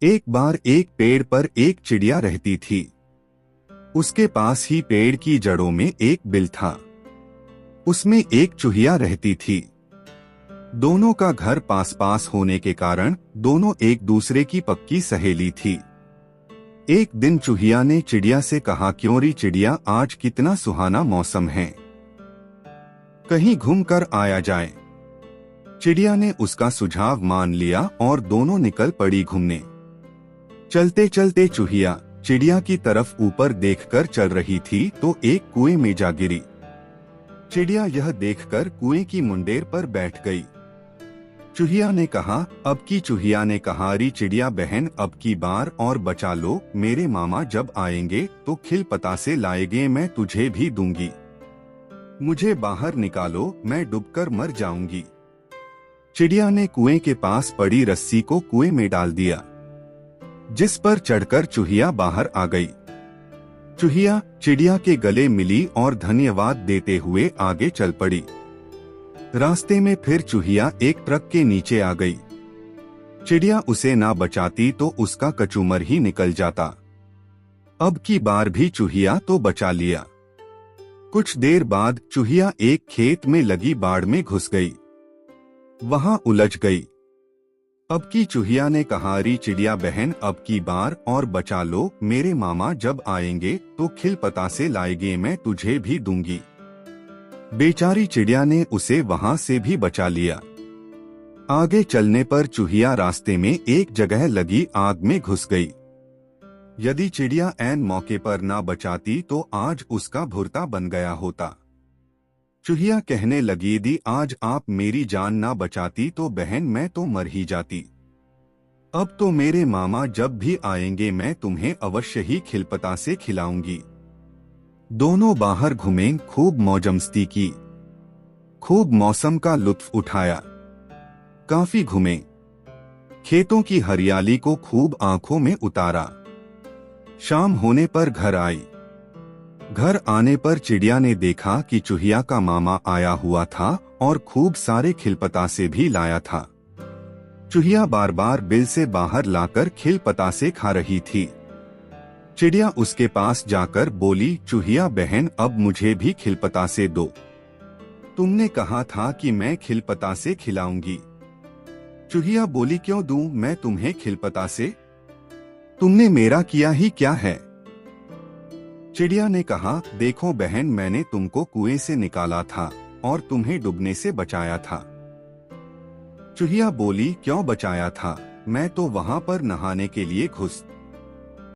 एक बार एक पेड़ पर एक चिड़िया रहती थी। उसके पास ही पेड़ की जड़ों में एक बिल था। उसमें एक चूहिया रहती थी। दोनों का घर पास पास होने के कारण दोनों एक दूसरे की पक्की सहेली थी। एक दिन चूहिया ने चिड़िया से कहा, क्यों री चिड़िया, आज कितना सुहाना मौसम है, कहीं घूम कर आया जाए। चिड़िया ने उसका सुझाव मान लिया और दोनों निकल पड़ी घूमने। चलते चलते चूहिया चिड़िया की तरफ ऊपर देखकर चल रही थी तो एक कुएं में जा गिरी। चिड़िया यह देखकर कुएं की मुंडेर पर बैठ गई। चूहिया ने कहा, चूहिया ने कहा, री चिड़िया बहन, अब की बार और बचा लो, मेरे मामा जब आएंगे तो खिल पतासे लाएंगे, मैं तुझे भी दूंगी। मुझे बाहर निकालो, मैं डूबकर मर जाऊंगी। चिड़िया ने कुएं के पास पड़ी रस्सी को कुएं में डाल दिया, जिस पर चढ़कर चूहिया बाहर आ गई। चूहिया चिड़िया के गले मिली और धन्यवाद देते हुए आगे चल पड़ी। रास्ते में फिर चूहिया एक ट्रक के नीचे आ गई। चिड़िया उसे ना बचाती तो उसका कचूमर ही निकल जाता। अब की बार भी चूहिया तो बचा लिया। कुछ देर बाद चूहिया एक खेत में लगी बाड़ में घुस गई, वहां उलझ गई। अब की चूहिया ने कहा, री चिड़िया बहन, अब की बार और बचा लो, मेरे मामा जब आएंगे तो खिल पतासे लाएंगे, मैं तुझे भी दूंगी। बेचारी चिड़िया ने उसे वहां से भी बचा लिया। आगे चलने पर चूहिया रास्ते में एक जगह लगी आग में घुस गई। यदि चिड़िया ऐन मौके पर ना बचाती तो आज उसका भुर्ता बन गया होता। चूहिया कहने लगी, यदि आज आप मेरी जान ना बचाती तो बहन मैं तो मर ही जाती। अब तो मेरे मामा जब भी आएंगे मैं तुम्हें अवश्य ही खिलपतासे खिलाऊंगी। दोनों बाहर घूमे, खूब मौजमस्ती की, खूब मौसम का लुत्फ उठाया। काफी घूमे, खेतों की हरियाली को खूब आंखों में उतारा। शाम होने पर घर आई। घर आने पर चिड़िया ने देखा कि चूहिया का मामा आया हुआ था और खूब सारे खिलपतासे भी लाया था। चूहिया बार बार बिल से बाहर लाकर खिलपतासे खा रही थी। चिड़िया उसके पास जाकर बोली, चूहिया बहन, अब मुझे भी खिलपतासे दो। तुमने कहा था कि मैं खिलपतासे खिलाऊंगी। चूहिया बोली, क्यों दूं मैं तुम्हें खिलपतासे, तुमने मेरा किया ही क्या है। चिड़िया ने कहा, देखो बहन, मैंने तुमको कुएं से निकाला था और तुम्हें डूबने से बचाया था। चूहिया बोली, क्यों बचाया था, मैं तो वहां पर नहाने के लिए घुस